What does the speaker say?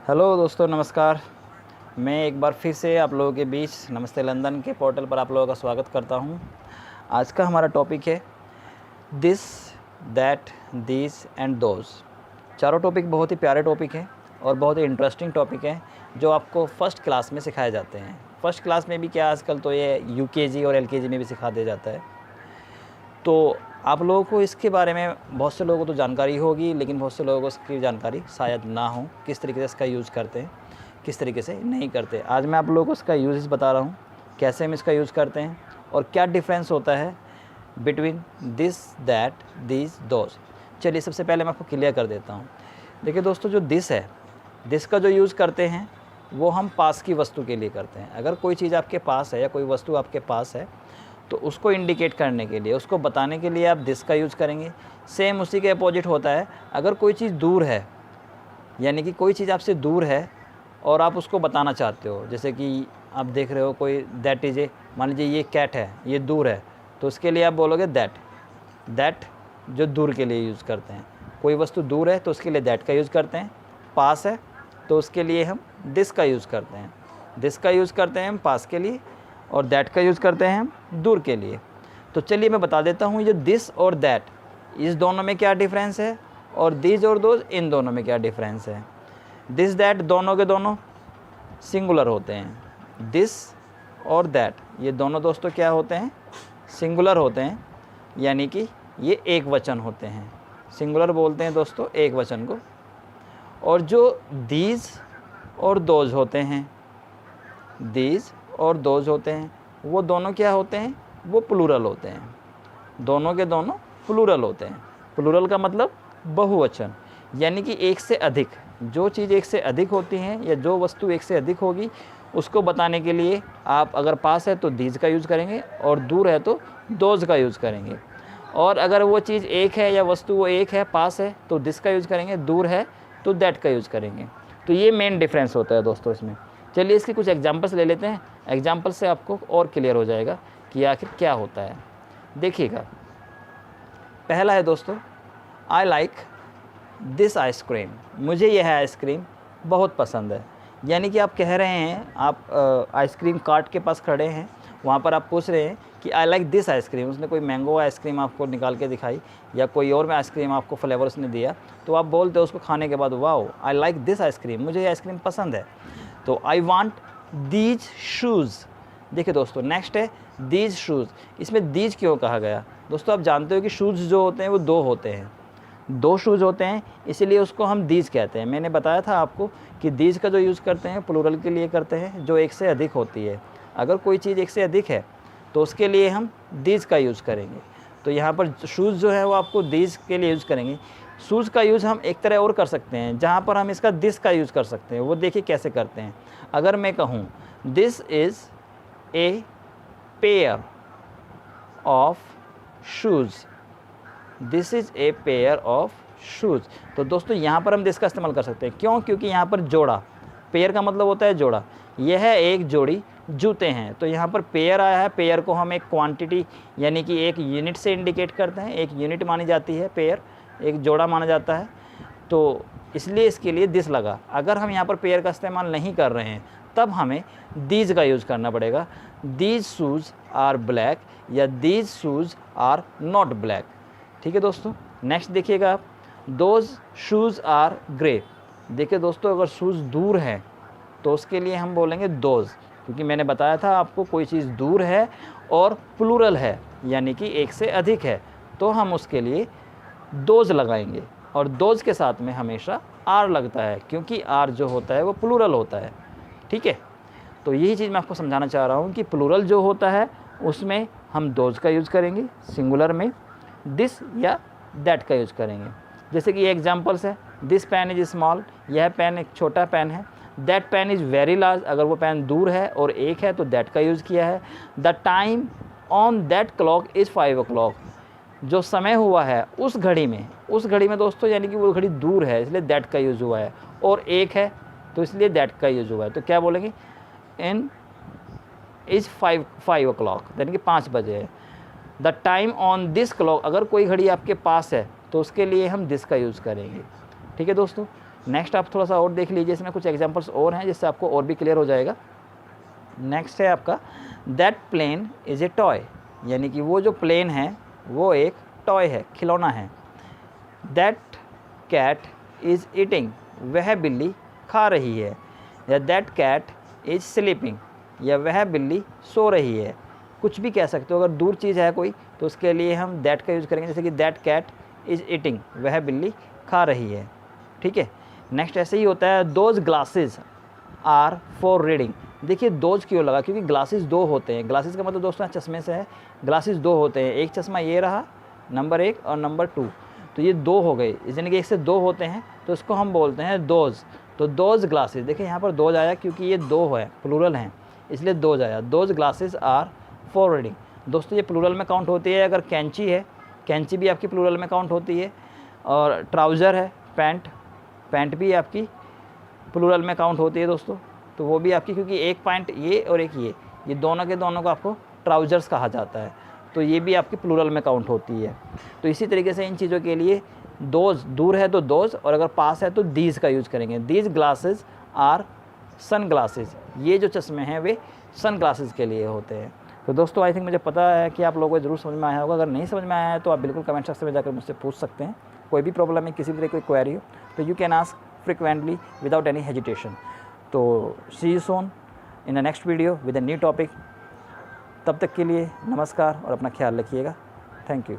Hello दोस्तों, नमस्कार। मैं एक बार फिर से आप लोगों के बीच नमस्ते लंदन के पोर्टल पर आप लोगों का स्वागत करता हूं। आज का हमारा टॉपिक है this, that, these and those. चारों टॉपिक बहुत ही प्यारे टॉपिक हैं और बहुत ही इंटरेस्टिंग टॉपिक हैं जो आपको फ़र्स्ट क्लास में सिखाए जाते हैं। फ़र्स्ट क्लास में भी क्या, आजकल तो ये यूकेजी और एलकेजी में भी सिखा दिया जाता है। तो आप लोगों को इसके बारे में बहुत से लोगों को तो जानकारी होगी, लेकिन बहुत से लोगों को इसकी जानकारी शायद ना हो, किस तरीके से इसका यूज़ करते हैं, किस तरीके से नहीं करते। आज मैं आप लोगों को इसका यूज़ बता रहा हूँ, कैसे हम इसका यूज़ करते हैं और क्या डिफरेंस होता है between this, that, these, those. चलिए सबसे पहले मैं आपको क्लियर कर देता हूँ। देखिए दोस्तों, जो दिस है, दिस का जो यूज़ करते हैं वो हम पास की वस्तु के लिए करते हैं। अगर कोई चीज़ आपके पास है या कोई वस्तु आपके पास है तो उसको इंडिकेट करने के लिए, उसको बताने के लिए आप दिस का यूज़ करेंगे। सेम उसी के अपोजिट होता है, अगर कोई चीज़ दूर है, यानी कि कोई चीज़ आपसे दूर है और आप उसको बताना चाहते हो, जैसे कि आप देख रहे हो कोई दैट इज़ ए, मान लीजिए ये कैट है, ये दूर है, तो उसके लिए आप बोलोगे दैट। दैट जो दूर के लिए यूज़ करते हैं। कोई वस्तु दूर है तो उसके लिए दैट का यूज़ करते हैं। पास है तो उसके लिए हम दिस का यूज़ करते हैं। दिस का यूज़ करते हैं हम पास के लिए और दैट का यूज़ करते हैं हम दूर के लिए। तो चलिए मैं बता देता हूँ, ये दिस और दैट, इस दोनों में क्या डिफरेंस है और दीज और दोज, इन दोनों में क्या डिफरेंस है। दिस दैट दोनों के दोनों सिंगुलर होते हैं। दिस और दैट ये दोनों दोस्तों क्या होते हैं, सिंगुलर होते हैं, यानी कि ये एक वचन होते हैं। सिंगुलर बोलते हैं दोस्तों एक वचन को। और जो दीज और दोज होते हैं, दीज और दोज होते हैं, वो दोनों क्या होते हैं, वो प्लूरल होते हैं। दोनों के दोनों प्लूरल होते हैं। प्लूरल का मतलब बहुवचन, यानी कि एक से अधिक। जो चीज़ एक से अधिक होती हैं या जो वस्तु एक से अधिक होगी, उसको बताने के लिए आप अगर पास है तो दीज का यूज़ करेंगे और दूर है तो दोज का यूज़ करेंगे। और अगर वो चीज़ एक है या वस्तु वो एक है, पास है, तो दिस का यूज़ करेंगे, दूर है तो दैट का यूज़ करेंगे। तो ये मेन डिफरेंस होता है दोस्तों इसमें। चलिए इसके कुछ एग्जांपल्स ले लेते हैं। एग्जांपल से आपको और क्लियर हो जाएगा कि आखिर क्या होता है। देखिएगा, पहला है दोस्तों, आई लाइक दिस आइसक्रीम। मुझे यह आइसक्रीम बहुत पसंद है। यानी कि आप कह रहे हैं, आप आइसक्रीम कार्ट के पास खड़े हैं, वहाँ पर आप पूछ रहे हैं कि आई लाइक दिस आइसक्रीम। उसने कोई मैंगो आइसक्रीम आपको निकाल के दिखाई या कोई और में आइसक्रीम आपको फ्लेवर उसने दिया, तो आप बोलते हो उसको खाने के बाद, wow I like this ice cream, मुझे ये आइसक्रीम पसंद है। तो आई वांट दीज शूज़। देखिए दोस्तों, नेक्स्ट है दीज शूज़। इसमें दीज क्यों कहा गया दोस्तों? आप जानते हो कि शूज़ जो होते हैं वो दो होते हैं, दो शूज़ होते हैं, इसीलिए उसको हम दीज कहते हैं। मैंने बताया था आपको कि दीज का जो यूज़ करते हैं प्लूरल के लिए करते हैं, जो एक से अधिक होती है। अगर कोई चीज़ एक से अधिक है तो उसके लिए हम दीज का यूज़ करेंगे। तो यहाँ पर शूज़ जो है वो आपको दीज के लिए यूज़ करेंगे। शूज़ का यूज़ हम एक तरह और कर सकते हैं, जहाँ पर हम इसका दिस का यूज़ कर सकते हैं। वो देखिए कैसे करते हैं। अगर मैं कहूँ this is a pair of shoes, this is a pair of shoes, तो दोस्तों यहाँ पर हम दिस का इस्तेमाल कर सकते हैं। क्यों? क्योंकि यहाँ पर जोड़ा, पेयर का मतलब होता है जोड़ा। यह एक जोड़ी जूते हैं, तो यहाँ पर पेयर आया है। पेयर को हम एक क्वांटिटी यानी कि एक यूनिट से इंडिकेट करते हैं, एक यूनिट मानी जाती है पेयर, एक जोड़ा माना जाता है, तो इसलिए इसके लिए दिस लगा। अगर हम यहाँ पर पेयर का इस्तेमाल नहीं कर रहे हैं तब हमें दीज का यूज़ करना पड़ेगा। दीज शूज़ आर ब्लैक या these shoes are not black. ठीक है दोस्तों, नेक्स्ट देखिएगा आप, दोज शूज़ आर ग्रे। देखिए दोस्तों, अगर शूज़ दूर हैं तो उसके लिए हम बोलेंगे दोज, क्योंकि मैंने बताया था आपको कोई चीज़ दूर है और प्लूरल है, यानी कि एक से अधिक है, तो हम उसके लिए दोज लगाएंगे। और दोज के साथ में हमेशा आर लगता है, क्योंकि आर जो होता है वो प्लूरल होता है। ठीक है, तो यही चीज़ मैं आपको समझाना चाह रहा हूँ कि प्लूरल जो होता है उसमें हम दोज का यूज़ करेंगे, सिंगुलर में दिस या दैट का यूज़ करेंगे। जैसे कि ये एग्जांपल्स है, दिस पेन इज़ स्मॉल, यह पेन एक छोटा पेन है। That pain is very large, अगर वो पेन दूर है और एक है तो दैट का यूज़ किया है। The time on that clock is 5 o'clock, जो समय हुआ है उस घड़ी में दोस्तों, यानी कि वो घड़ी दूर है इसलिए दैट का यूज़ हुआ है, और एक है तो इसलिए दैट का यूज़ हुआ है। तो क्या बोलेंगे, इन इज़ 5 o'clock, यानी कि 5 बजे है। The time on this clock, अगर कोई घड़ी आपके पास है तो उसके लिए हम दिस का यूज़ करेंगे। ठीक है दोस्तों, नेक्स्ट आप थोड़ा सा और देख लीजिए, इसमें कुछ एग्जांपल्स और हैं जिससे आपको और भी क्लियर हो जाएगा। नेक्स्ट है आपका that plane is a toy, यानी कि वो जो प्लेन है वो एक टॉय है, खिलौना है। दैट कैट इज़ ईटिंग, वह बिल्ली खा रही है। या दैट कैट इज़ स्लीपिंग, या वह बिल्ली सो रही है। कुछ भी कह सकते हो, अगर दूर चीज़ है कोई तो उसके लिए हम दैट का यूज़ करेंगे, जैसे कि दैट कैट इज़ ईटिंग, वह बिल्ली खा रही है। ठीक है। नेक्स्ट ऐसे ही होता है those glasses are for reading. देखिए दोज क्यों लगा, क्योंकि ग्लासेस दो होते हैं। ग्लासेस का मतलब दोस्तों चश्मे से है, ग्लासेस दो होते हैं, एक चश्मा ये रहा नंबर 1 और नंबर 2, तो ये 2 हो गए, यानी कि 1 से 2 होते हैं तो इसको हम बोलते हैं दोज। तो दोज ग्लासेस, देखिए यहाँ पर दोज आया क्योंकि ये 2 है, प्लूरल हैं, इसलिए दोज आया। Those glasses are for reading. दोस्तों ये प्लूरल में काउंट होती है। अगर कैंची है, कैंची भी आपकी प्लूरल में काउंट होती है। और ट्राउज़र है, पैंट, पैंट भी आपकी प्लूरल में काउंट होती है दोस्तों, तो वो भी आपकी, क्योंकि एक पैंट ये और एक ये दोनों के दोनों को आपको ट्राउज़र्स कहा जाता है, तो ये भी आपकी प्लूरल में काउंट होती है। तो इसी तरीके से इन चीज़ों के लिए दोज, दूर है तो दोज, और अगर पास है तो दीज का यूज़ करेंगे। These glasses are sun glasses, ये जो चश्मे हैं वे सन ग्लासेस के लिए होते हैं। तो दोस्तों आई थिंक मुझे पता है कि आप लोगों को ज़रूर समझ में आया होगा। अगर नहीं समझ में आया है तो आप बिल्कुल कमेंट सेक्शन में जाकर मुझसे पूछ सकते हैं। कोई भी प्रॉब्लम है, किसी तरह कोई क्वेरी हो तो you can ask frequently without any hesitation. तो see you soon in the next video with a new topic. तब तक के लिए नमस्कार और अपना ख्याल रखिएगा। Thank you.